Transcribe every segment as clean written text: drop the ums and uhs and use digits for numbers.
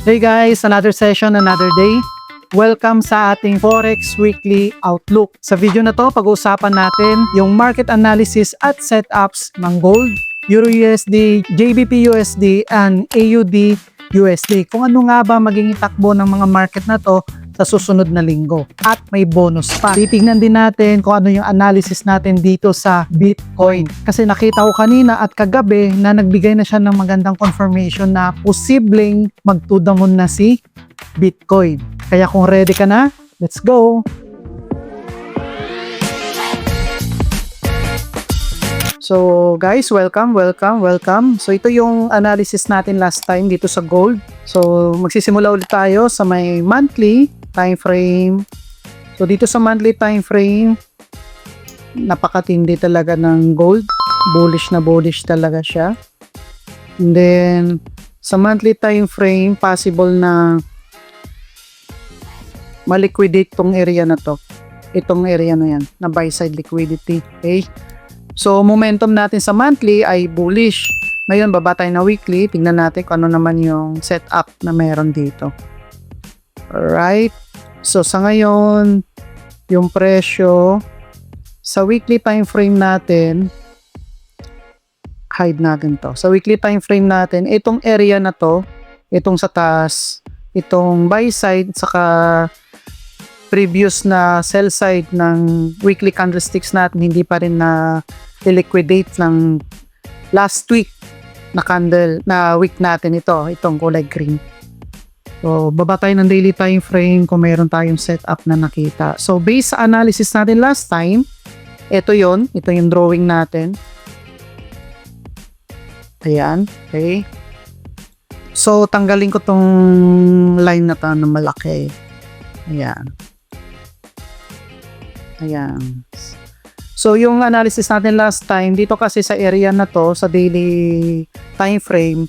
Hey guys, another session, another day. Welcome sa ating Forex Weekly Outlook. Sa video na to, pag-uusapan natin yung market analysis at setups ng gold, Euro USD, JBP USD, and AUD USD. Kung ano nga ba magiging takbo ng mga market na to sa susunod na linggo. At may bonus pa. Titignan din natin kung ano yung analysis natin dito sa Bitcoin. Kasi nakita ko kanina at kagabi na nagbigay na siya ng magandang confirmation na posibleng magtudamon na si Bitcoin. Kaya kung ready ka na, let's go! So guys, welcome. So ito yung analysis natin last time dito sa gold. So magsisimula ulit tayo sa may monthly time frame. So dito sa monthly time frame, napakatindi talaga ng gold. Bullish na bullish talaga siya. And then sa monthly time frame, possible na ma-liquidate tong area na to. Itong area na yan, na buy side liquidity. Okay? So, momentum natin sa monthly ay bullish. Ngayon, baba tayo na weekly. Tingnan natin kung ano naman yung setup na meron dito. Alright. So, sa ngayon, yung presyo sa weekly time frame natin, hide natin to. Sa weekly time frame natin, itong area na to, itong sa taas, itong buy side, saka previous na sell side ng weekly candlesticks natin, hindi pa rin na i-liquidate ng last week na candle na week natin itong kulay green. So baba tayo ng daily time frame kung mayroon tayong setup na nakita. So based sa analysis natin last time, ito yung drawing natin. Ayan, okay. So tanggalin ko tong line na to na malaki. Ayan. So yung analysis natin last time, dito kasi sa area na to, sa daily time frame,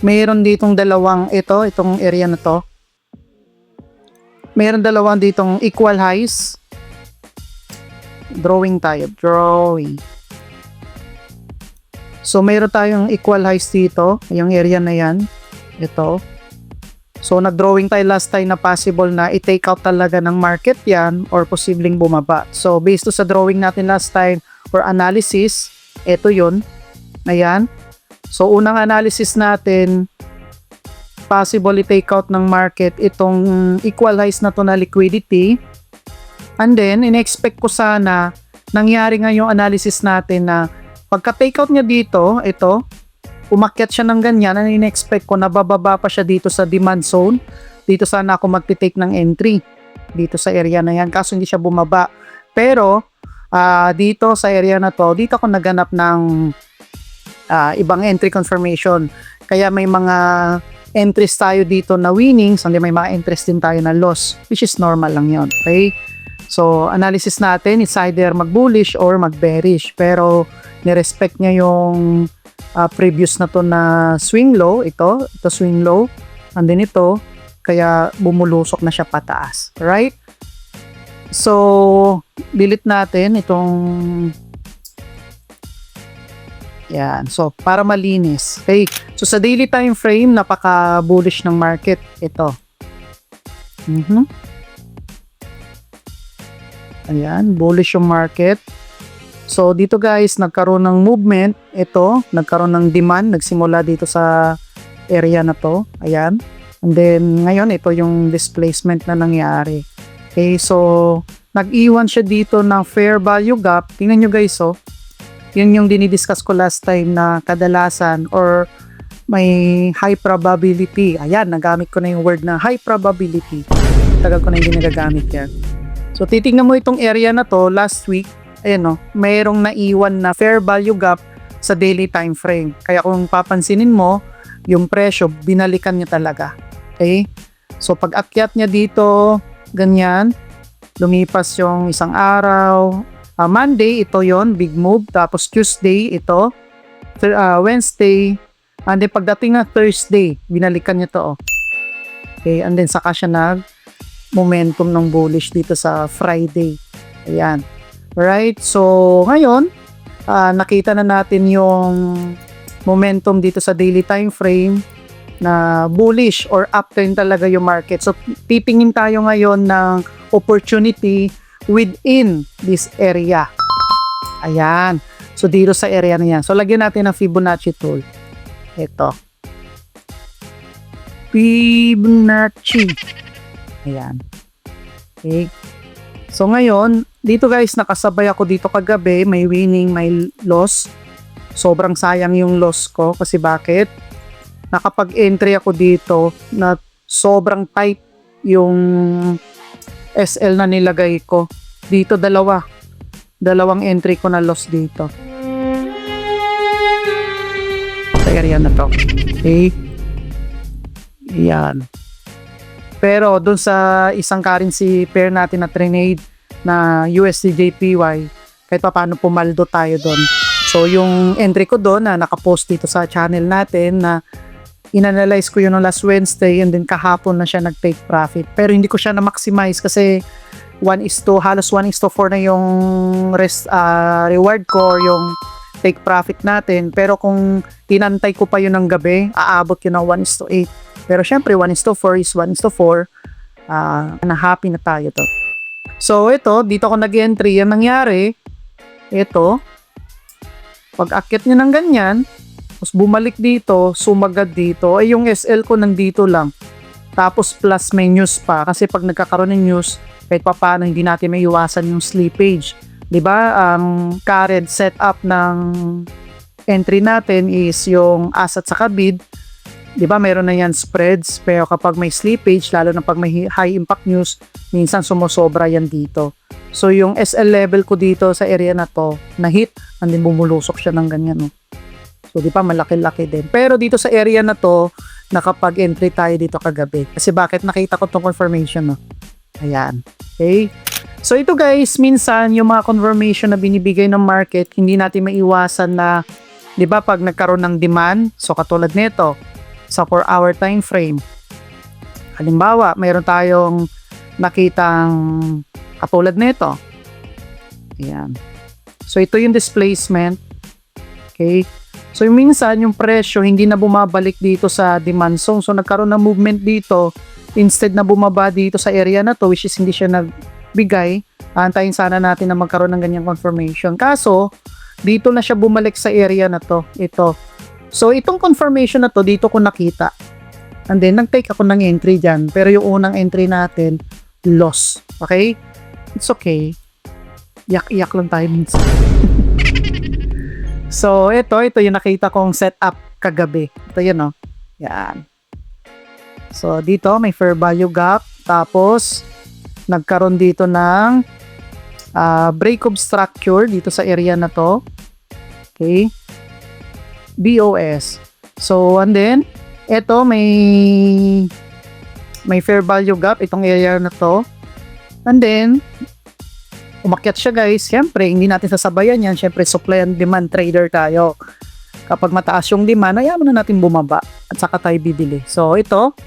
mayroon ditong itong area na to. Mayroon dalawang ditong equal highs. Drawing. So mayroon tayong equal highs dito, yung area na yan. Ito. So, nag-drawing tayo last time na possible na i-take out talaga ng market yan or posibleng bumaba. So, based to sa drawing natin last time for analysis, ito yun. Ayan. So, unang analysis natin, possible i-take out ng market itong equal highs na to na liquidity. And then, in-expect ko sana, nangyari nga yung analysis natin na pagka-take out niya dito, ito, umakyat siya ng ganyan, and in-expect ko na bababa pa siya dito sa demand zone. Dito sana ako magti-take ng entry. Dito sa area na yan. Kaso hindi siya bumaba. Pero, dito sa area na to, dito ako naganap ng ibang entry confirmation. Kaya may mga entries tayo dito na winnings, and may mga entries din tayo na loss, which is normal lang yon. Okay? So, analysis natin, it's either mag-bullish or mag-bearish. Pero, nirespect niya yung previous na to na swing low, ito swing low, and then ito, kaya bumulusok na siya pataas, right? So, delete natin itong yan, so para malinis. Okay, so sa daily time frame, napaka bullish ng market ito. Ayan, bullish yung market. So, dito guys, nagkaroon ng movement. Ito, nagkaroon ng demand. Nagsimula dito sa area na to. Ayan. And then, ngayon, ito yung displacement na nangyari. Okay, so, nag-iwan siya dito ng fair value gap. Tingnan nyo guys, oh. Yun yung dinidiscuss ko last time na kadalasan or may high probability. Ayan, nagamit ko na yung word na high probability. Tagal ko na hindi nagagamit yan. So, titignan mo itong area na to last week. Ayan o, mayroong naiwan na fair value gap sa daily time frame. Kaya kung papansinin mo, yung presyo, binalikan niya talaga. Okay? So, pag akyat niya dito, ganyan, lumipas yung isang araw. Monday, ito yon big move. Tapos Tuesday, ito. Wednesday. And then pagdating na Thursday, binalikan niya to. Okay? And then saka siya momentum ng bullish dito sa Friday. Ayan. Right? So, ngayon, nakita na natin yung momentum dito sa daily time frame. na bullish or uptrend talaga yung market. So pipingin tayo ngayon ng opportunity within this area. Ayan. So dito sa area na yan. So lagyan natin ng Fibonacci tool. Ito. Fibonacci. Ayan. Okay. So ngayon, dito guys, nakasabay ako dito kagabi. May winning, may loss. Sobrang sayang yung loss ko. Kasi bakit? Nakapag-entry ako dito na sobrang tight yung SL na nilagay ko. Dito dalawang entry ko na loss dito. Sa area na to. Okay. Yan. Pero dun sa isang currency pair natin na trinade na USDJPY, kahit pa paano pumaldo tayo dun. So yung entry ko dun na nakapost dito sa channel natin na inanalyze ko yun no last Wednesday and then kahapon na siya nag-take profit. Pero hindi ko siya na-maximize kasi halos 1:4 na yung reward ko or yung take profit natin. Pero kung inantay ko pa yun ng gabi, aabot yun ng 1:8. Pero syempre 1:4 is 1:4. Na happy na tayo to. So ito, dito ako nag-entry. Ang nangyari, ito, pag akyat nyo ng ganyan, tapos bumalik dito, sumagad dito, ay yung SL ko nandito lang. Tapos plus may news pa. Kasi pag nagkakaroon ng news, kahit pa paano hindi natin may iwasan yung slippage. Diba? Ang current setup ng entry natin is yung asset sa bid. Diba? Meron na yan spreads. Pero kapag may slippage, lalo na pag may high impact news, minsan sumusobra yan dito. So yung SL level ko dito sa area na to, na hit, and then bumulusok siya ng ganyan. No? So di ba malaki-laki din. Pero dito sa area na to, nakapag-entry tayo dito kagabi. Kasi bakit? Nakita ko itong confirmation. No? Ayan. Okay? So ito guys, minsan yung mga confirmation na binibigay ng market, hindi natin maiwasan na, di ba pag nagkaroon ng demand, so katulad nito, sa 4-hour time frame. Halimbawa, mayroon tayong nakitang katulad nito. Ayan. So ito yung displacement. Okay? So minsan yung presyo hindi na bumabalik dito sa demand zone. So nagkaroon ng movement dito, instead na bumaba dito sa area na to, which is hindi siya nagbigay, antayin sana natin na magkaroon ng ganyang confirmation. Kaso, dito na siya bumalik sa area na to. Ito. So itong confirmation na to, dito ko nakita. And then nag-take ako ng entry dyan. Pero yung unang entry natin, loss. Okay? It's okay. Yak-iyak lang tayo minsan. So ito yung nakita kong setup kagabi. Ito yun, no? Yan. So dito may fair value gap. Tapos nagkaroon dito ng break of structure dito sa area na to. Okay? BOS. So and then ito may fair value gap itong area na to. And then umakyat siya guys. Siyempre hindi natin sasabayan yan. Siyempre supply and demand trader tayo. Kapag mataas yung demand, ayaw na natin bumaba at saka tayo bibili. So ito,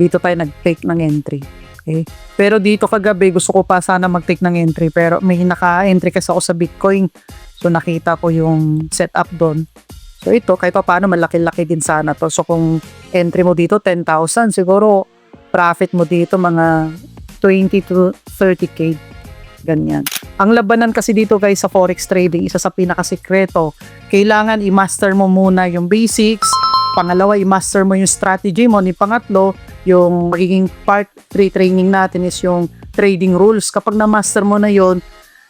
dito tayo nag-take ng entry. Okay? Pero dito kagabi, gusto ko pa sana mag-take ng entry. Pero may naka-entry kasi ako sa Bitcoin. So nakita ko yung setup doon. So ito, kahit pa paano, malaki-laki din sana to. So kung entry mo dito, 10,000. Siguro, profit mo dito mga 20 to 30K. Ganyan. Ang labanan kasi dito guys sa forex trading, isa sa pinakasikreto, kailangan i-master mo muna yung basics. Pangalawa, i-master mo yung strategy mo. Ni pangatlo, yung magiging part 3 training natin is yung trading rules. Kapag na-master mo na yon,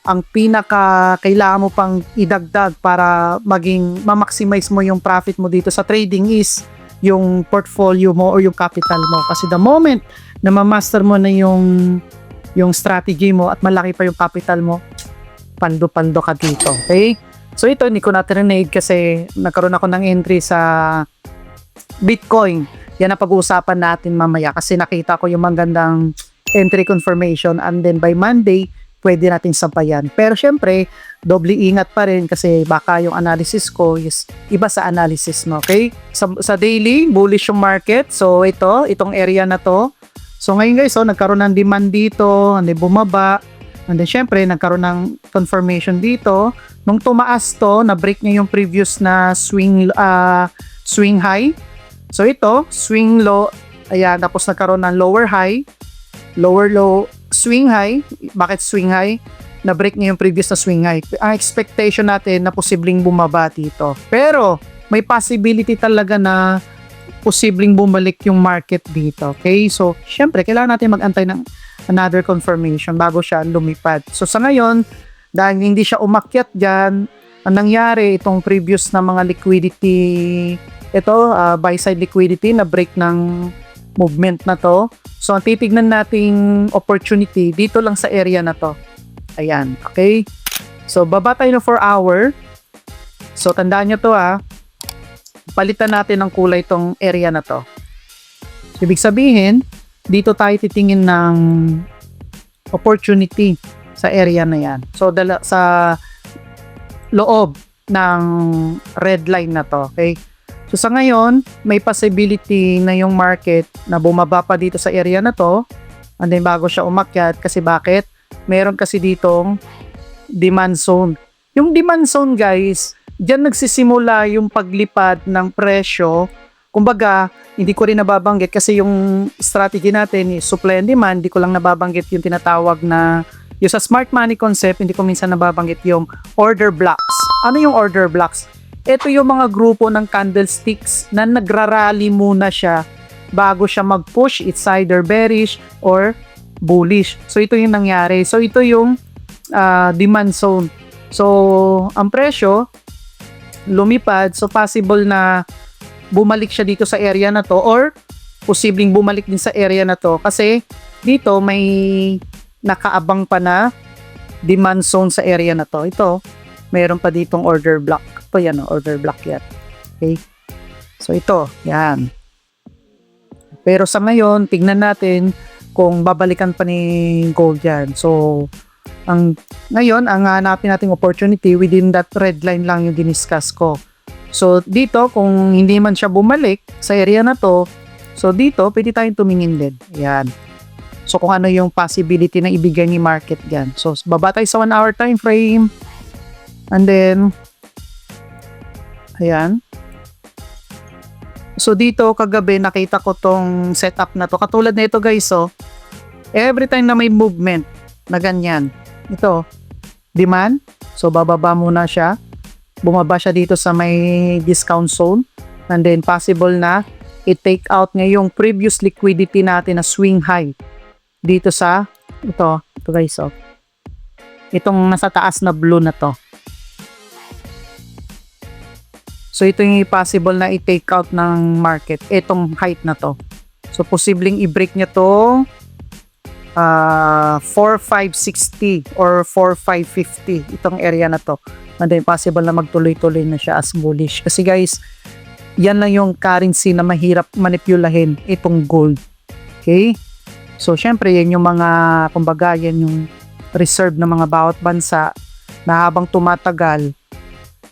ang pinaka kailangan mo pang idagdag para maging ma-maximize mo yung profit mo dito sa trading is yung portfolio mo or yung capital mo. Kasi the moment na ma-master mo na yung strategy mo at malaki pa yung capital mo, pando-pando ka dito. Okay? So ito, hindi ko na-trade kasi nagkaroon ako ng entry sa Bitcoin. Yan ang pag-uusapan natin mamaya kasi nakita ko yung magandang entry confirmation and then by Monday, pwede natin sabayan. Pero syempre, doble ingat pa rin kasi baka yung analysis ko is iba sa analysis mo. Okay? Sa daily, bullish yung market. So itong area na to. So ngayon guys, nagkaroon ng demand dito, and then bumaba. And then syempre, nagkaroon ng confirmation dito. Nung tumaas to, na-break niya yung previous na swing high. So ito, swing low, ayan, tapos nagkaroon ng lower high, lower low, swing high. Bakit swing high? Na-break niya yung previous na swing high. Ang expectation natin na posibleng bumaba dito. Pero may possibility talaga na posibleng bumalik yung market dito. Okay? So, syempre, kailangan natin mag-antay ng another confirmation bago siya lumipad. So, sa ngayon, dahil hindi siya umakyat dyan, ang nangyari, itong previous na mga liquidity, ito, buy side liquidity, na break ng movement na to. So, ang titignan nating opportunity dito lang sa area na to. Ayan, okay? So, baba tayo na 4 hour. So, tandaan nyo to palitan natin ng kulay tong area na to. Ibig sabihin, dito tayo titingin ng opportunity sa area na yan. So, sa loob ng red line na to, okay? So, sa ngayon, may possibility na yung market na bumaba pa dito sa area na to, and then bago siya umakyat. Kasi bakit? Meron kasi ditong demand zone. Yung demand zone, guys, diyan nagsisimula yung paglipad ng presyo. Kumbaga, hindi ko rin nababanggit kasi yung strategy natin is supply and demand. Hindi ko lang nababanggit yung tinatawag na, yung sa smart money concept, hindi ko minsan nababanggit yung order blocks. Ano yung order blocks? Ito yung mga grupo ng candlesticks na nagrarally muna siya bago siya mag-push. It's either bearish or bullish. So, ito yung nangyari. So, ito yung demand zone. So, ang presyo, lumipad. So, possible na bumalik siya dito sa area na to or posibleng bumalik din sa area na to. Kasi, dito may nakaabang pa na demand zone sa area na to. Ito, mayroon pa ditong order block. Ito yan, order block yan. Okay? So, ito, yan. Pero sa ngayon, tignan natin kung babalikan pa ni gold yan. So, ngayon, ang hanapin nating opportunity within that red line lang yung diniscuss ko. So, dito, kung hindi man siya bumalik sa area na to, so dito, pwede tayong tumingin din. Yan. So, kung ano yung possibility na ibigay ni market dyan. So, baba tayo sa 1 hour time frame. And then, ayan. So, dito, kagabi, nakita ko tong setup na to. Katulad na ito, guys, every time na may movement na ganyan, ito, demand. So, bababa muna siya. Bumaba siya dito sa may discount zone. And then, possible na i-take out ngayong previous liquidity natin na swing high. Dito sa, ito guys, itong nasa taas na blue na to. So, ito yung possible na i-take out ng market. Itong height na to. So, posibleng i-break niya to 4,560 or 4,550 itong area na to. And then possible na magtuloy-tuloy na siya as bullish. Kasi guys, yan lang yung currency na mahirap manipulahin, itong gold. Okay? So syempre yan yung mga, kumbaga yan yung reserve ng mga bawat bansa na habang tumatagal,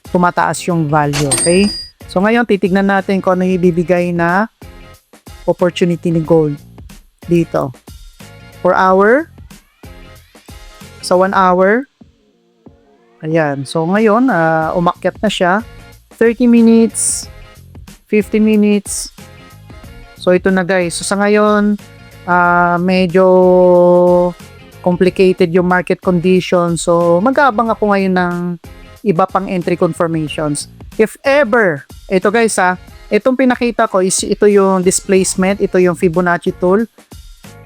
tumataas yung value. Okay? So ngayon titignan natin kung ano yung ibibigay na opportunity ni gold dito. 4 hour, sa 1 hour, ayan. So, ngayon, umakyat na siya. 30 minutes, 50 minutes. So, ito na guys. So, sa ngayon, medyo complicated yung market condition. So, mag-aabang ako ngayon ng iba pang entry confirmations. If ever, ito guys itong pinakita ko is ito yung displacement, ito yung Fibonacci tool.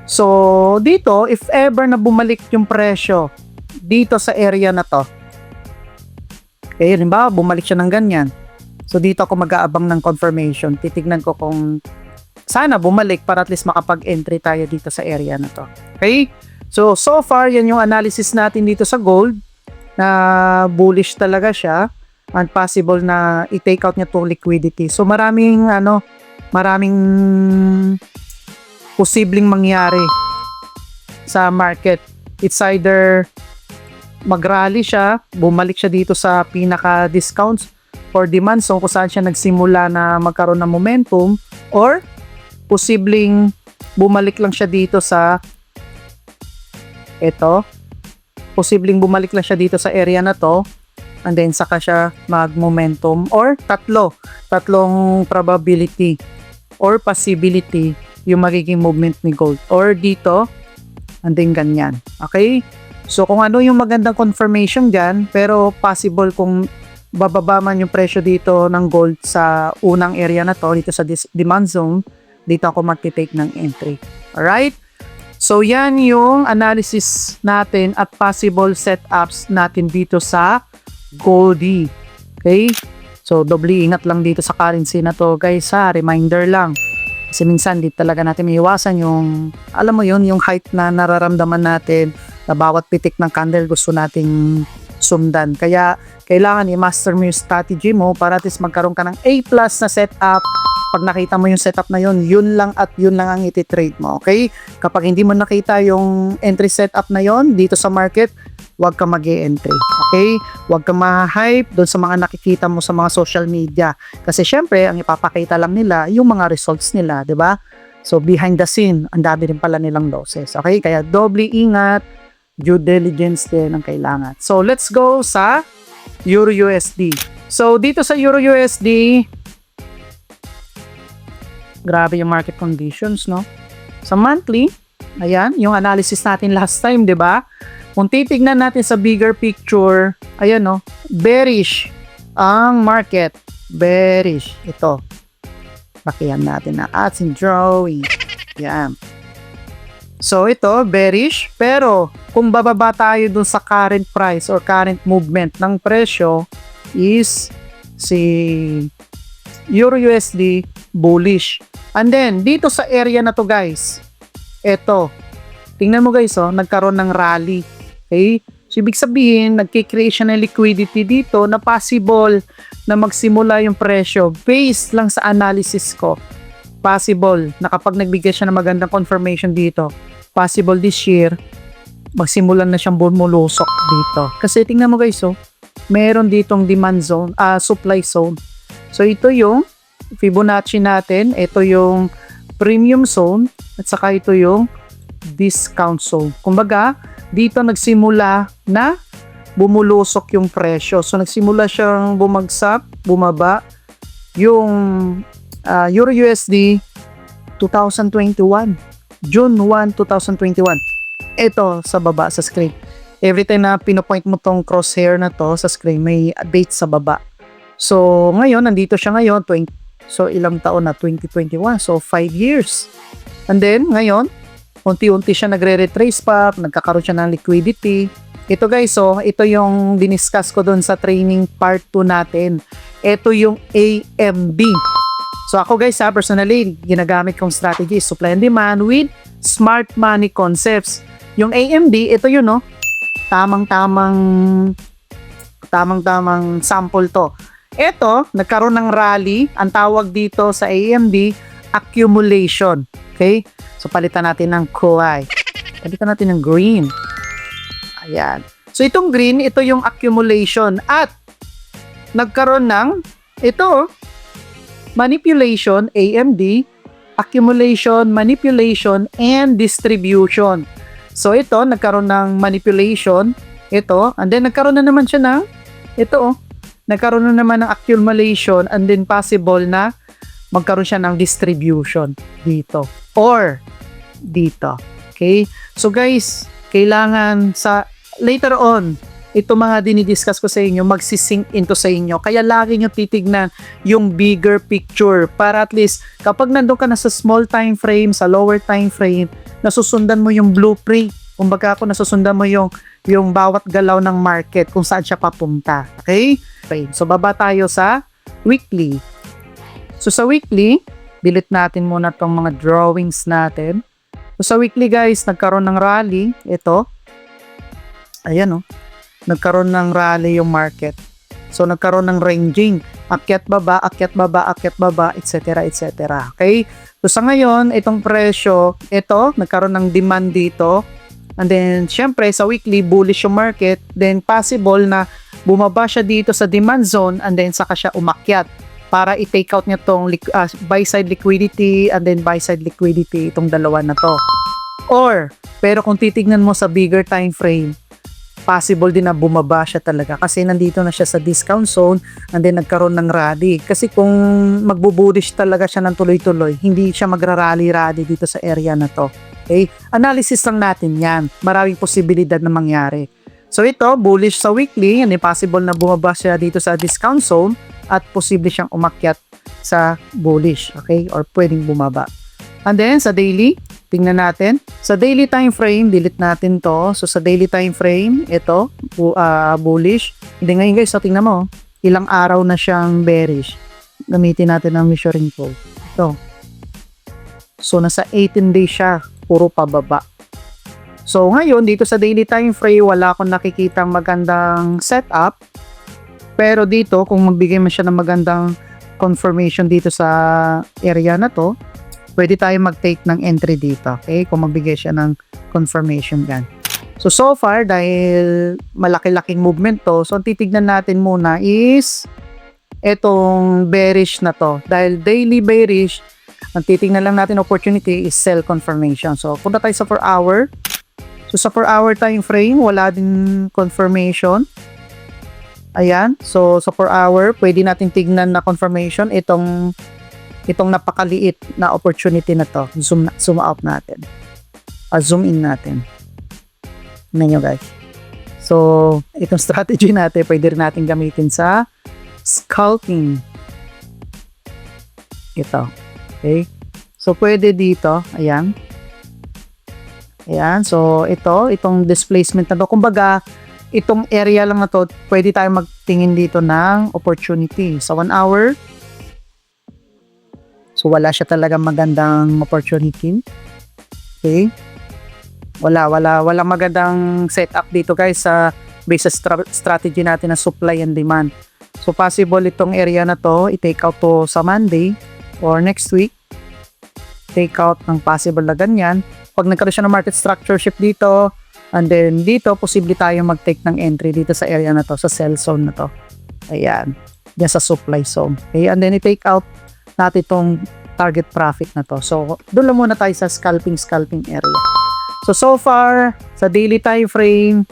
So, dito, if ever na bumalik yung presyo dito sa area na to, okay, halimbawa, bumalik siya ng ganyan. So, dito ako mag-aabang ng confirmation. Titignan ko kung sana bumalik para at least makapag-entry tayo dito sa area na to. Okay? So far, yan yung analysis natin dito sa gold na bullish talaga siya and possible na i-take out niya itong liquidity. So, maraming posibleng mangyari sa market. It's either mag-rally siya, bumalik siya dito sa pinaka-discounts or demand zone kung saan siya nagsimula na magkaroon ng momentum, or posibleng bumalik lang siya dito sa posibleng bumalik lang siya dito sa area na to and then saka siya mag-momentum, or tatlong probability. or possibility yung magiging movement ni gold. Or dito, and then ganyan. Okay? So kung ano yung magandang confirmation dyan, pero possible kung bababa man yung presyo dito ng gold sa unang area na to, dito sa demand zone, dito ako magti-take ng entry. Alright? So yan yung analysis natin at possible setups natin dito sa Goldie. Okay? So doble ingat lang dito sa currency na to guys ha. Reminder lang. Kasi minsan di talaga natin maiwasan yung, alam mo yun, yung height na nararamdaman natin na bawat pitik ng candle gusto nating sundan. Kaya kailangan i-master mo yung strategy mo para at least magkaroon ka ng A+ na setup. Pag nakita mo yung setup na yun lang at yun lang ang iti-trade mo, okay? Kapag hindi mo nakita yung entry setup na yun dito sa market, huwag ka mag-e-entry, okay? Huwag ka ma-hype doon sa mga nakikita mo sa mga social media. Kasi syempre, ang ipapakita lang nila yung mga results nila, di ba? So, behind the scene, ang dami rin pala nilang losses, okay? Kaya doble ingat, due diligence din ang kailangan. So, let's go sa Euro USD. So, dito sa Euro USD, grabe yung market conditions, no? Sa monthly, ayan, yung analysis natin last time, di ba? Kung titignan natin sa bigger picture, ayan, no? Bearish ang market. Bearish. Ito. Pakihan natin na ads and drawing. Yan. So, ito, bearish. Pero, kung bababa tayo dun sa current price or current movement ng presyo is si Euro USD bullish. And then, dito sa area na to guys, eto, tingnan mo guys, oh, nagkaroon ng rally. Okay? So, ibig sabihin, nagkikreate siya ng liquidity dito na possible na magsimula yung presyo based lang sa analysis ko. Possible na kapag nagbigay siya ng magandang confirmation dito, possible this year, magsimulan na siyang bumulusok dito. Kasi tingnan mo guys, oh, meron ditong demand zone, supply zone. So, ito yung Fibonacci natin, ito yung premium zone, at saka ito yung discount zone. Kumbaga, dito nagsimula na bumulusok yung presyo. So, nagsimula siyang bumagsak, bumaba, yung Euro USD 2021. June 1, 2021. Ito sa baba sa screen. Every time na pinopoint mo tong crosshair na to sa screen, may date sa baba. So, ngayon, nandito siya ngayon, so, ilang taon na? 2021. So, 5 years. And then, ngayon, unti-unti siya nagre-retrace pa, nagkakaroon siya ng liquidity. Ito guys, so, ito yung diniscuss ko doon sa training part 2 natin. Ito yung AMB. So, ako guys, personally, ginagamit kong strategy is supply and demand with smart money concepts. Yung AMB, ito yun, no? Tamang-tamang sample to. Ito, nagkaroon ng rally. Ang tawag dito sa AMD, accumulation. Okay? So, palitan natin ng kulay. Palitan natin ng green. Ayan. So, itong green, ito yung accumulation. At, nagkaroon ng, ito, manipulation, AMD, accumulation, manipulation, and distribution. So, ito, nagkaroon ng manipulation. Ito, and then nagkaroon na naman siya ng, ito, nagkaroon na naman ng accumulation and then possible na magkaroon siya ng distribution dito or dito. Okay? So guys, kailangan sa later on, ito mga dinidiscuss ko sa inyo, magsisink into sa inyo. Kaya lagi nyo titignan yung bigger picture para at least kapag nandun ka na sa small time frame, sa lower time frame, nasusundan mo yung blueprint. Kumbaga ako nasusundan mo yung bawat galaw ng market kung saan siya papunta. Okay? So, baba tayo sa weekly. So, sa weekly, delete natin muna tong mga drawings natin. So, sa weekly guys, nagkaroon ng rally. Ito. Ayan, oh. Nagkaroon ng rally yung market. So, nagkaroon ng ranging. Akyat baba, akyat baba, akyat baba, etc. etc. Okay? So, sa ngayon, itong presyo, ito, nagkaroon ng demand dito. And then, syempre, sa weekly, bullish yung market. Then, possible na bumaba siya dito sa demand zone and then saka siya umakyat para i-take out niya tong buy-side liquidity and then buy-side liquidity itong dalawa na to. Or, pero kung titignan mo sa bigger time frame, possible din na bumaba siya talaga kasi nandito na siya sa discount zone and then nagkaroon ng rally. Kasi kung magbo-bullish talaga siya ng tuloy-tuloy, hindi siya magra-rally dito sa area na to. Okay? Analysis lang natin yan. Maraming posibilidad na mangyari. So ito, bullish sa weekly, and possible na bumaba siya dito sa discount zone at posible siyang umakyat sa bullish, okay? Or pwedeng bumaba. And then sa daily, tingnan natin. Sa daily time frame, delete natin to. So sa daily time frame, ito, bullish. Hindi ngayon guys, so tingnan mo, ilang araw na siyang bearish. Gamitin natin ang measuring tool. Ito. So nasa 18 days siya, puro pababa. So ngayon, dito sa daily time frame, wala akong nakikitang magandang setup. Pero dito, kung magbigay mo siya ng magandang confirmation dito sa area na to, pwede tayo mag-take ng entry dito. Okay? Kung magbigay siya ng confirmation yan. So far, dahil malaki-laking movement to, so ang titignan natin muna is etong bearish na to. Dahil daily bearish, ang titignan lang natin opportunity is sell confirmation. So, punta tayo sa 4 hour. So, sa 4 hour time frame, wala din confirmation. Ayan. So, sa 4 hour, pwede natin tignan na confirmation itong napakaliit na opportunity na to. Zoom out natin. Zoom in natin. Tignan nyo guys. So, itong strategy natin, pwede rin natin gamitin sa scalping. Ito. Okay. So, pwede dito. Ayan. Ayan. So, itong displacement na to. Kumbaga, itong area lang na to, pwede tayo magtingin dito ng opportunity. Sa 1 hour, so wala siya talaga magandang opportunity. Okay? Walang magandang setup dito guys sa base sa strategy natin na supply and demand. So possible itong area na to, i-take out to sa Monday or next week. Take out ng possible na ganyan. Pag nagkaroon siya ng market structure shift dito, and then dito, posible tayo mag-take ng entry dito sa area na to, sa sell zone na to. Ayan. Diyan sa supply zone. Okay? And then i-take out natin itong target profit na to. So, doon lang muna tayo sa scalping area. So far, sa daily time frame,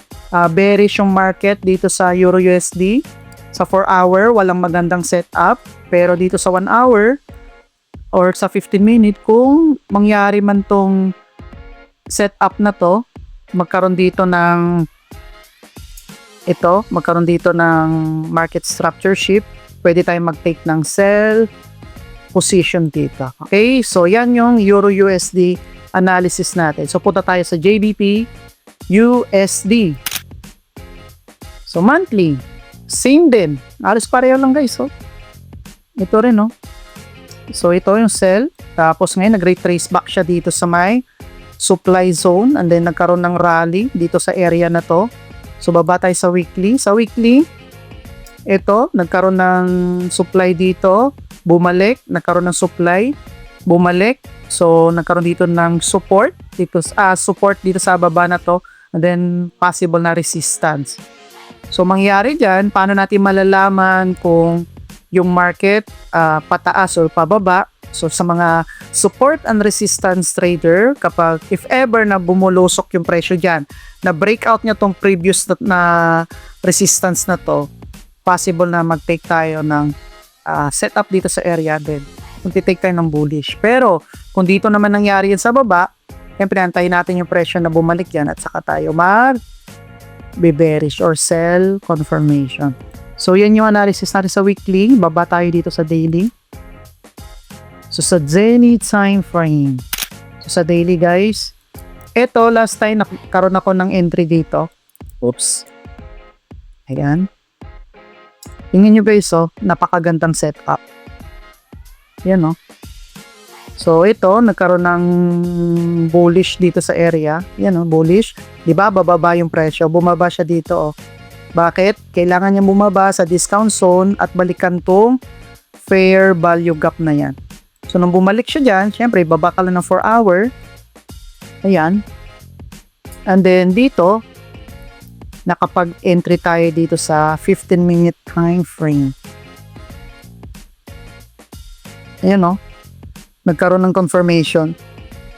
bearish yung market dito sa Euro USD. Sa 4 hour, walang magandang setup. Pero dito sa 1 hour, or sa 15 minute, kung mangyari man tong setup na to, magkaroon dito ng market structure shift, pwede tayong mag-take ng sell position dito. Okay? So, yan yung Euro USD analysis natin. So, punta tayo sa JBP USD. So, monthly. Same din. Alas pareho lang guys. So, ito rin, no? So, ito yung sell. Tapos, ngayon, nag-retrace back siya dito sa may supply zone, and then nagkaroon ng rally dito sa area na to. So baba tayo sa weekly. Sa weekly, ito, nagkaroon ng supply dito, bumalik, nagkaroon ng supply, bumalik. So nagkaroon dito ng support dito sa baba na to, and then possible na resistance. So mangyari diyan, paano natin malalaman kung yung market pataas or pababa? So sa mga support and resistance trader, kapag if ever na bumulusok yung presyo dyan, na breakout niya tong previous na resistance na to, possible na mag-take tayo ng setup dito sa area din. Kung titake tayo ng bullish. Pero kung dito naman nangyari yan sa baba, siyempre antayin natin yung presyo na bumalik yan at saka tayo mag-bearish or sell confirmation. So yan yung analysis natin sa weekly. Baba tayo dito sa daily. So, sa daily time frame. So, sa daily guys, ito last time nakaroon ako ng entry dito. Oops. Ayan. Tingnan nyo guys, napakagandang setup. Yan, oh. So, ito, nagkaroon ng bullish dito sa area. Yan, oh, bullish. Diba, bababa yung presyo. Bumaba siya dito, oh. Bakit? Kailangan niya bumaba sa discount zone at balikan tong fair value gap na yan. So, nung bumalik siya dyan, syempre, baba ka lang ng 4 hour. Ayan. And then, dito, nakapag-entry tayo dito sa 15-minute time frame. Ayan, nagkaroon ng confirmation.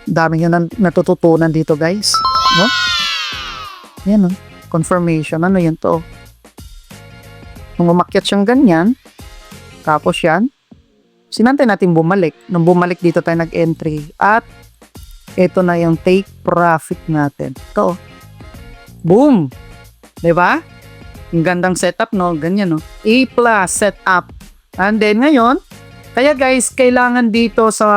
Dami nyo natututunan dito, guys. No? Ayan, confirmation. Ano yun to? Nung umakyat siyang ganyan, tapos yan, sinantay natin bumalik. Nung bumalik dito tayo nag-entry. At ito na yung take profit natin. Ito. Boom! Diba? Ang gandang setup, no? Ganyan, no? A+ setup. And then, ngayon, kaya guys, kailangan dito sa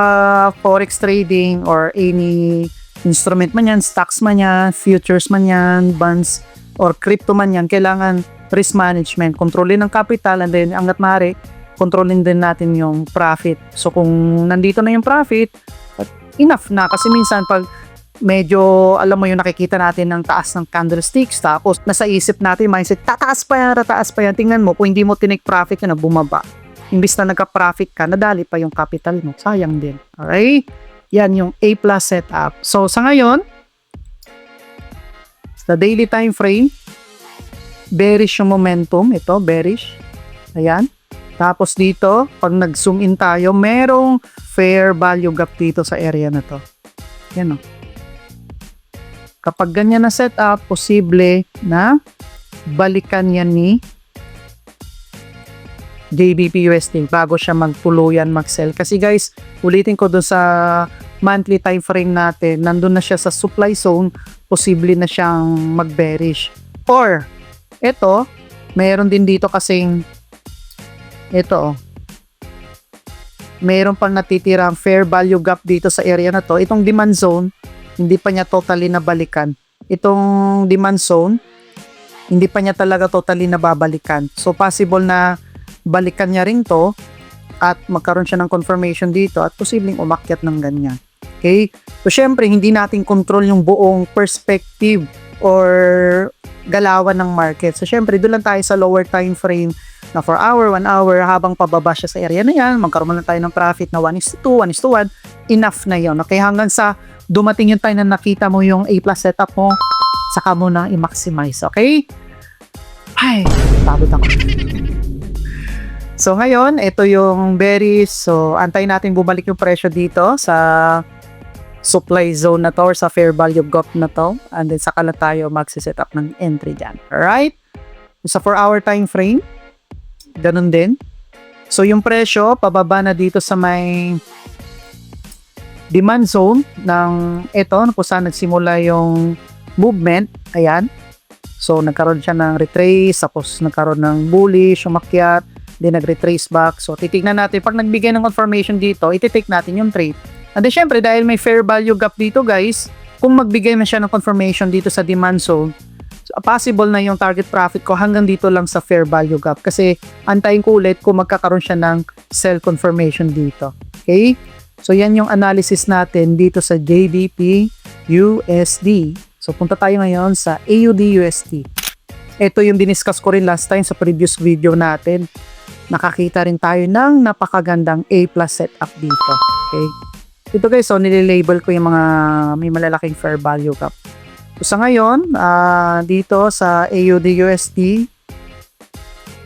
forex trading or any instrument man yan, stocks man yan, futures man yan, bonds, or crypto man yan, kailangan risk management, kontrolin ang capital, and then, hanggat maaari, kontrolin din natin yung profit. So, kung nandito na yung profit, enough na. Kasi minsan, pag medyo, alam mo yung nakikita natin ng taas ng candlesticks, tapos nasa isip natin, mindset, tataas pa yan. Tingnan mo, kung hindi mo tinake profit yun, bumaba. Imbis na nagka-profit ka, nadali pa yung capital mo. Sayang din. Okay? Yan yung A+ setup. So, sa ngayon, sa daily time frame, bearish yung momentum. Ito, bearish. Ayan. Tapos dito, pag nag-zoom in tayo, merong fair value gap dito sa area na to. Yan o. Kapag ganyan na setup, posible na balikan yan ni JBP USD bago siya magtuluyan mag-sell. Kasi guys, ulitin ko doon sa monthly time frame natin, nandun na siya sa supply zone, posible na siyang mag-bearish. Or, ito, mayroon din dito kasing ito, mayroon pang natitirang fair value gap dito sa area na to. Itong demand zone, hindi pa niya totally nabalikan. Itong demand zone, hindi pa niya talaga totally nababalikan. So, possible na balikan niya rin to at magkaroon siya ng confirmation dito at posibleng umakyat ng ganyan. Okay? So, syempre, hindi natin control yung buong perspective or galawan ng market. So, syempre, doon lang tayo sa lower time frame na 4 hour, 1 hour, habang pababa siya sa area na yan, magkaroon lang tayo ng profit na 1:2, 1:1, enough na yon. Okay? Hanggang sa dumating yung time na nakita mo yung A+ setup mo, saka mo na i-maximize. Okay? Ay, tabot ako. So, ngayon, ito yung bearish. So, antayin natin bumalik yung presyo dito sa supply zone na to or sa fair value gap na to. And then, saka lang tayo magsiset up ng entry dyan. Alright? Sa 4-hour time frame, ganun din. So, yung presyo, pababa na dito sa may demand zone ng ito, kung saan nagsimula yung movement. Ayan. So, nagkaroon siya ng retrace, tapos nagkaroon ng bullish, umakyat, then nag-retrace back. So, titignan natin. Pag nagbigay ng confirmation dito, iti-take natin yung trade. And then, syempre, dahil may fair value gap dito, guys, kung magbigay na siya ng confirmation dito sa demand zone, possible na yung target profit ko hanggang dito lang sa fair value gap. Kasi, antayin ko ulit kung magkakaroon siya ng sell confirmation dito. Okay? So, yan yung analysis natin dito sa JBP USD. So, punta tayo ngayon sa AUD USD. Ito yung diniscuss ko rin last time sa previous video natin. Nakakita rin tayo ng napakagandang A+ setup dito. Okay? Ito guys, so nililabel ko yung mga may malalaking fair value gap. So sa ngayon, dito sa AUD USD,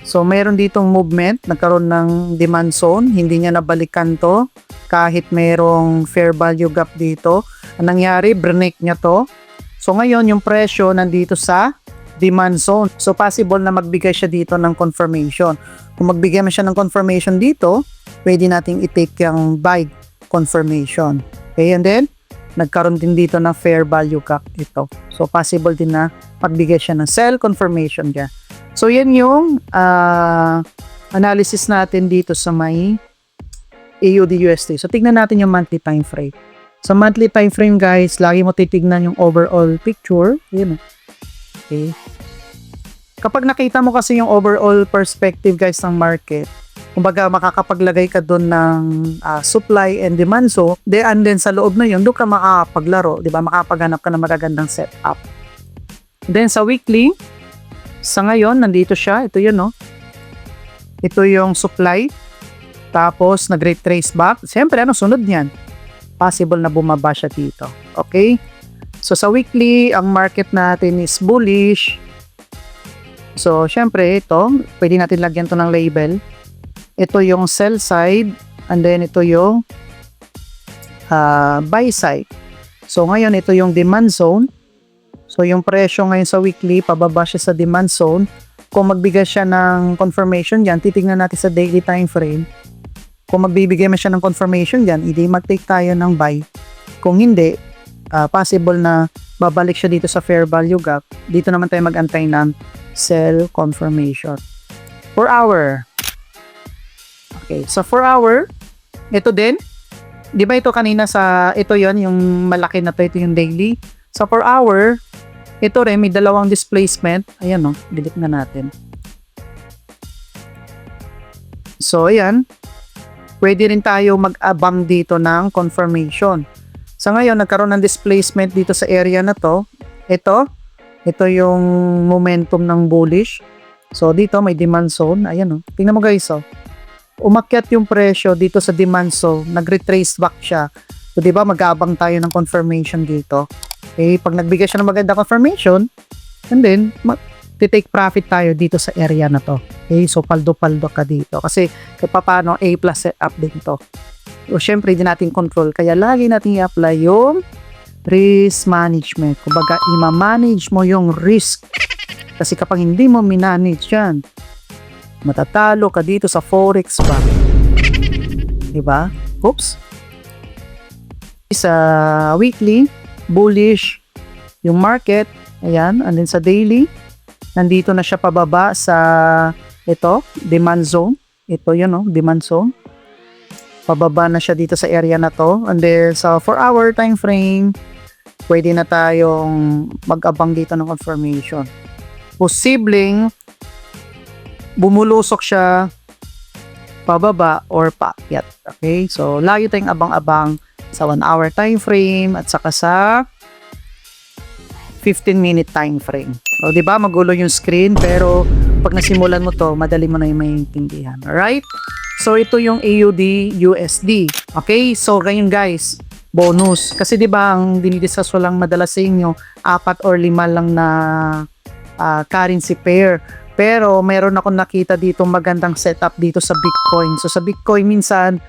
so mayroon ditong movement, nagkaroon ng demand zone, hindi niya nabalikan to kahit mayroong fair value gap dito. Ang nangyari, break niya to. So ngayon, yung presyo nandito sa demand zone. So possible na magbigay siya dito ng confirmation. Kung magbigay man siya ng confirmation dito, pwede nating i-take yung buy confirmation. Okay, and then nagkaroon din dito ng fair value gap ito. So possible din na magbigay siya ng sell confirmation dyan. So yan yung analysis natin dito sa may AUD USD. So tignan natin yung monthly time frame. Sa monthly time frame guys, lagi mo titignan yung overall picture. Yun. Okay. Kapag nakita mo kasi yung overall perspective guys ng market, kumbaga makakapaglagay ka doon ng supply and demand zone, and then sa loob na yun, doon ka makapaglaro, di ba? Makapaghanap ka ng magagandang setup. Then sa weekly, sa ngayon, nandito siya, ito yun, no? Ito yung supply, tapos nag-retrace back. Siyempre, ano sunod niyan? Possible na bumaba siya dito. Okay? So sa weekly, ang market natin is bullish. So, syempre, ito, pwede natin lagyan to ng label. Ito yung sell side, and then ito yung buy side. So, ngayon, ito yung demand zone. So yung presyo ngayon sa weekly, pababa siya sa demand zone. Kung magbigay siya ng confirmation dyan, titignan natin sa daily time frame. Kung magbibigay man siya ng confirmation dyan, hindi mag-take tayo ng buy. Kung hindi, possible na babalik siya dito sa fair value gap. Dito naman tayo mag-antay ng sell confirmation. 4 hour. Okay, so 4 hour, ito din. Di ba ito kanina ito yon yung malaki na ito yung daily. Sa 4 hour, ito rin, may dalawang displacement. Ayan o, delete na natin. So, ayan. Pwede rin tayo mag-abang dito ng confirmation. Sa ngayon, nagkaroon ng displacement dito sa area na to. Ito yung momentum ng bullish. So, dito may demand zone. Ayan o. Tingnan mo guys o. Umakyat yung presyo dito sa demand zone. Nag-retrace back siya. So, di ba mag-abang tayo ng confirmation dito. Okay, pag nagbigay siya ng maganda confirmation, and then, take profit tayo dito sa area na to. Okay, so paldo-paldo ka dito. Kasi, paano A plus setup din to. O, syempre, hindi natin control. Kaya, lagi natin i-apply yung risk management. Kumbaga, ima-manage mo yung risk. Kasi kapag hindi mo minanage yan, matatalo ka dito sa Forex ba? Diba? Oops. Sa weekly, bullish yung market. Ayan. And then sa daily, nandito na siya pababa sa ito, demand zone. Ito yun, no? Demand zone. Pababa na siya dito sa area na to. And then sa 4-hour time frame, pwede na tayong mag-abang dito ng confirmation. Posibleng bumulusok siya pababa or paakyat. Okay? So, lagi tayong abang-abang sa 1-hour time frame at saka sa 15-minute time frame. O, di ba? Magulo yung screen pero pag nasimulan mo to, madali mo na yung maintindihan. Alright? So, ito yung AUD USD. Okay? So, ganyan guys. Bonus. Kasi di ba ang dinidiscuss ko lang madalas sa inyo, 4 or 5 lang na currency pair. Pero mayroon akong nakita dito magandang setup dito sa Bitcoin. So sa Bitcoin minsan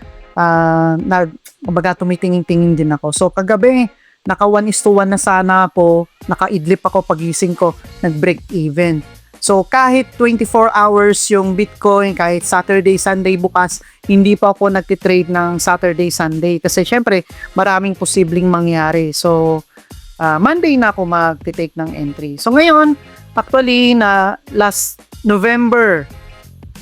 kumbaga tumitingin-tingin din ako. So kagabi naka 1:1 na sana po, nakaidlip ako pagising ko, nag-break even. So kahit 24 hours yung Bitcoin, kahit Saturday, Sunday bukas, hindi pa ako nagtitrade ng Saturday, Sunday kasi syempre maraming posibleng mangyari. So Monday na ako magti-take ng entry. So ngayon, actually, na last November,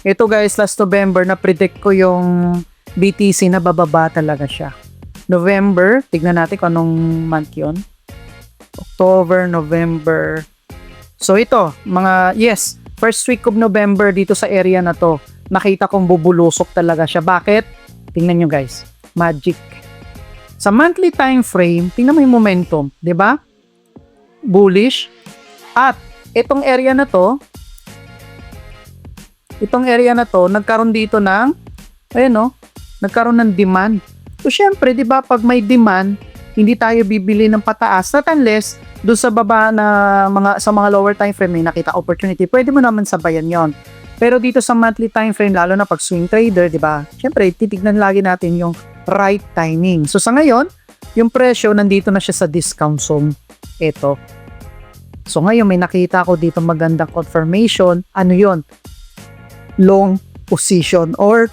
ito guys, last November, na-predict ko yung BTC na bababa talaga siya. November, tignan natin kung anong month yun. October, November. So ito, yes, first week of November dito sa area na to, nakita kong bubulusok talaga siya. Bakit? Tingnan nyo guys, magic. Sa monthly time frame, tingnan mo yung momentum, 'di ba? Bullish. At itong area na to, nagkaroon dito ng nagkaroon ng demand. So syempre, 'di ba, pag may demand, hindi tayo bibili ng pataas not unless doon sa baba na sa mga lower time frame may nakita opportunity. Pwede mo naman sabayan 'yon. Pero dito sa monthly time frame, lalo na pag swing trader, 'di ba? Syempre, titignan lagi natin yung right timing. So sa ngayon, yung presyo nandito na siya sa discount zone. Ito. So ngayon may nakita ko dito magandang confirmation. Ano yon? Long position or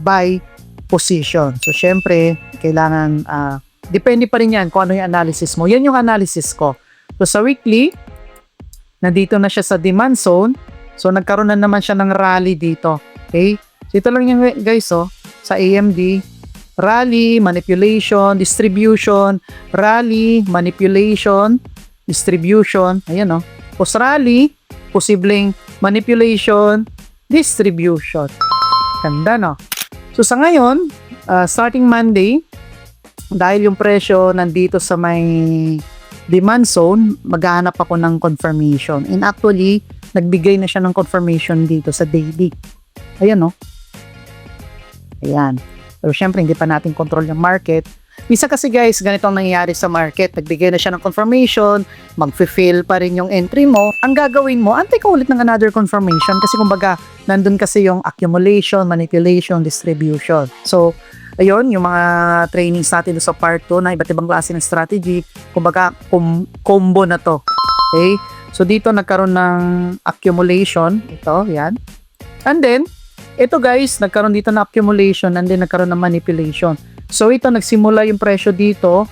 buy position. So syempre, kailangan depende pa rin yan kung ano yung analysis mo. Yan yung analysis ko. So sa weekly, nandito na siya sa demand zone. So nagkaroon na naman siya ng rally dito. Okay? So ito lang yung guys sa AMD. Rally, manipulation, distribution, rally, manipulation, distribution. Ayan Post rally, posibleng manipulation, distribution. Ganda So sa ngayon, starting Monday, dahil yung presyo nandito sa may demand zone, maghahanap ako ng confirmation. And actually, nagbigay na siya ng confirmation dito sa daily. Ayan Ayan. Pero syempre, hindi pa natin control yung market. Minsan kasi guys, ganito ang nangyayari sa market. Nagbigay na siya ng confirmation, mag-fill pa rin yung entry mo. Ang gagawin mo, antay ka ulit ng another confirmation kasi kumbaga, nandun kasi yung accumulation, manipulation, distribution. So, ayun, yung mga trainings natin sa part 2 na iba't ibang klase ng strategy, kumbaga, combo na to. Okay? So dito nagkaroon ng accumulation. Ito, yan. And then, ito guys, nagkaroon dito ng accumulation and then nagkaroon ng manipulation. So ito, nagsimula yung presyo dito.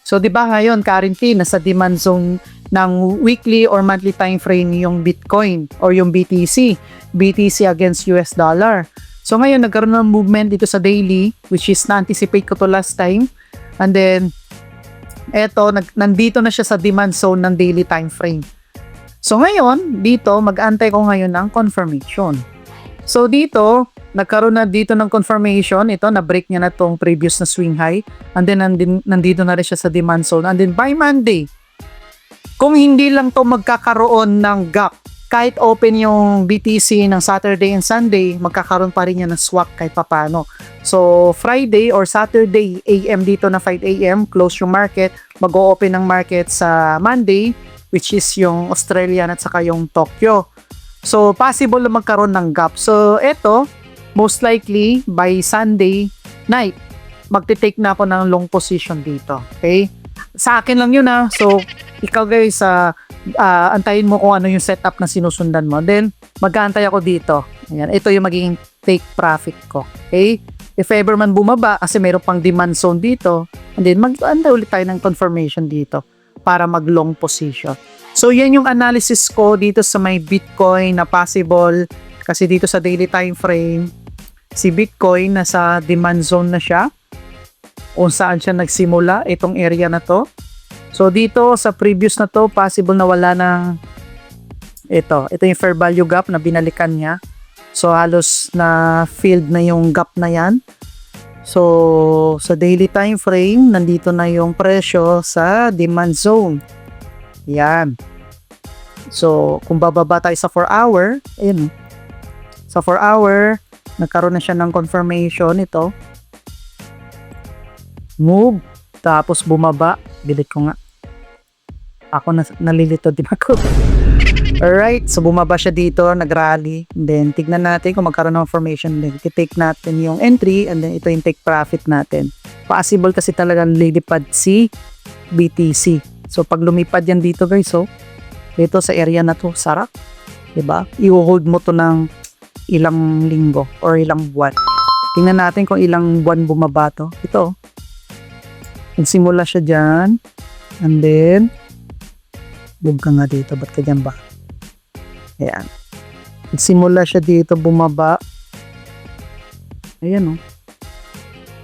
So di ba ngayon, currently, nasa demand zone ng weekly or monthly time frame yung Bitcoin or yung BTC. BTC against US dollar. So ngayon, nagkaroon ng movement dito sa daily, which is na-anticipate ko to last time. And then, eto, nandito na siya sa demand zone ng daily time frame. So ngayon, dito, mag-antay ko ngayon ng confirmation. So dito, nagkaroon na dito ng confirmation. Ito, na-break niya na tong previous na swing high. And then, nandito na rin siya sa demand zone. And then, by Monday, kung hindi lang to magkakaroon ng gap, kahit open yung BTC ng Saturday and Sunday, magkakaroon pa rin yan ng swap kahit papano. So, Friday or Saturday AM dito na 5 AM, close yung market. Mag-o-open ng market sa Monday, which is yung Australian at saka yung Tokyo. So, possible na magkaroon ng gap. So, eto, most likely, by Sunday night, magte-take na ako ng long position dito. Okay? Sa akin lang yun ha. So, ikaw guys, antayin mo kung ano yung setup na sinusundan mo. Then, mag-aantay ako dito. Ayan, ito yung magiging take profit ko. Okay? If ever man bumaba, kasi mayroon pang demand zone dito, and then mag-aantay ulit tayo ng confirmation dito para mag-long position. So, yan yung analysis ko dito sa may Bitcoin na possible. Kasi dito sa daily time frame, si Bitcoin nasa demand zone na siya. Kung saan siya nagsimula, itong area na to. So, dito sa previous na to, possible na wala ng ito yung fair value gap na binalikan niya. So, halos na filled na yung gap na yan. So, sa daily time frame, nandito na yung presyo sa demand zone. Yan. So, kung bababa tayo sa 4 hour, ayun. Sa 4 hour, nagkaroon na siya ng confirmation ito. Move. Tapos bumaba. Delete ko nga. Ako nalilito din ako. Alright. So, bumaba siya dito. Nag-rally. Then, tignan natin kung magkaroon ng formation. Then, i-take natin yung entry. And then, ito yung take profit natin. Possible kasi talagang lilipad si BTC. So, pag lumipad yan dito guys, so, dito sa area na to, sarap. Diba? I-hold mo to ng ilang linggo or ilang buwan. Tingnan natin kung ilang buwan bumaba to. Ito. Nagsimula siya dyan. And then, bug ka nga dito. Ba't ka dyan ba? Ayan. Nagsimula siya dito, bumaba. Ayan o.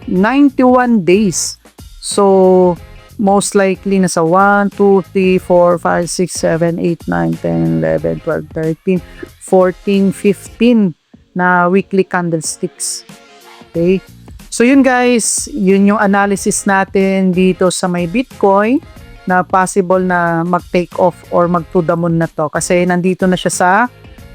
91 days. So, most likely nasa 1, 2, 3, 4, 5, 6, 7, 8, 9, 10, 11, 12, 13, 14, 15 na weekly candlesticks. Okay? So yun guys, yun yung analysis natin dito sa may Bitcoin na possible na mag-take off or mag-to the moon na to. Kasi nandito na siya sa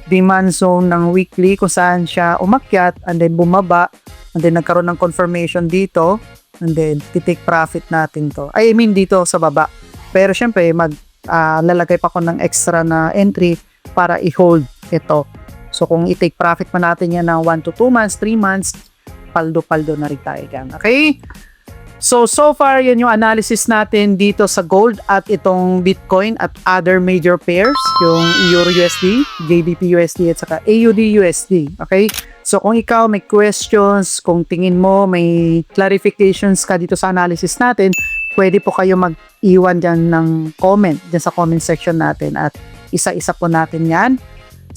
demand zone ng weekly kung saan siya umakyat and then bumaba and then nagkaroon ng confirmation dito and then titake profit natin to. I mean dito sa baba. Pero syempre lalagay pa ko ng extra na entry para i-hold ito. So kung i-take profit pa natin yan ng 1 to 2 months, 3 months, paldo-paldo na rin tayo dyan. Okay? So far, yan yung analysis natin dito sa gold at itong Bitcoin at other major pairs, yung Euro USD, JBP USD at saka AUD USD. Okay? So kung ikaw may questions, kung tingin mo may clarifications ka dito sa analysis natin, pwede po kayo mag-iwan dyan ng comment dyan sa comment section natin at isa-isa po natin yan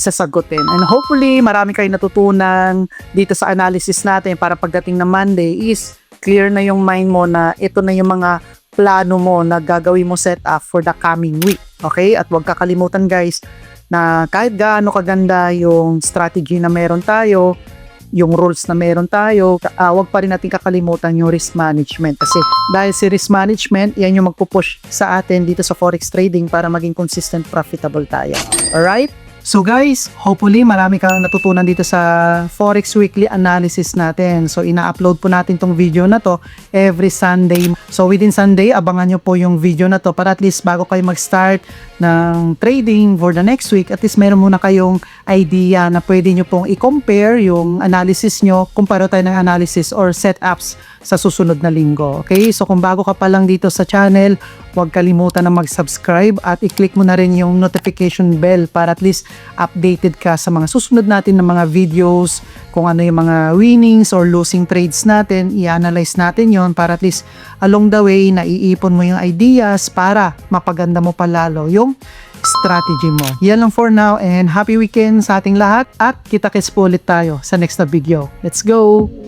sasagutin. And hopefully, marami kayong natutunan dito sa analysis natin para pagdating na Monday is clear na yung mind mo na ito na yung mga plano mo na gagawin mo set up for the coming week. Okay? At huwag kakalimutan guys na kahit gaano kaganda yung strategy na meron tayo, yung rules na meron tayo, huwag pa rin natin kakalimutan yung risk management. Kasi dahil si risk management, yan yung magpupush sa atin dito sa forex trading para maging consistent profitable tayo. Alright? So guys, hopefully marami kang natutunan dito sa Forex Weekly Analysis natin. So ina-upload po natin tong video na to every Sunday. So within Sunday, abangan nyo po yung video na to para at least bago kayo mag-start ng trading for the next week, at least meron muna kayong idea na pwede nyo pong i-compare yung analysis nyo, kumpara tayo ng analysis or setups sa susunod na linggo. Okay? So kung bago ka pa lang dito sa channel, huwag kalimutan na mag-subscribe at i-click mo na rin yung notification bell para at least updated ka sa mga susunod natin na mga videos, kung ano yung mga winnings or losing trades natin, i-analyze natin yon para at least along the way, naiipon mo yung ideas para mapaganda mo palalo yung strategy mo. Yan lang for now and happy weekend sa ating lahat at kita-kits po ulit tayo sa next na video. Let's go!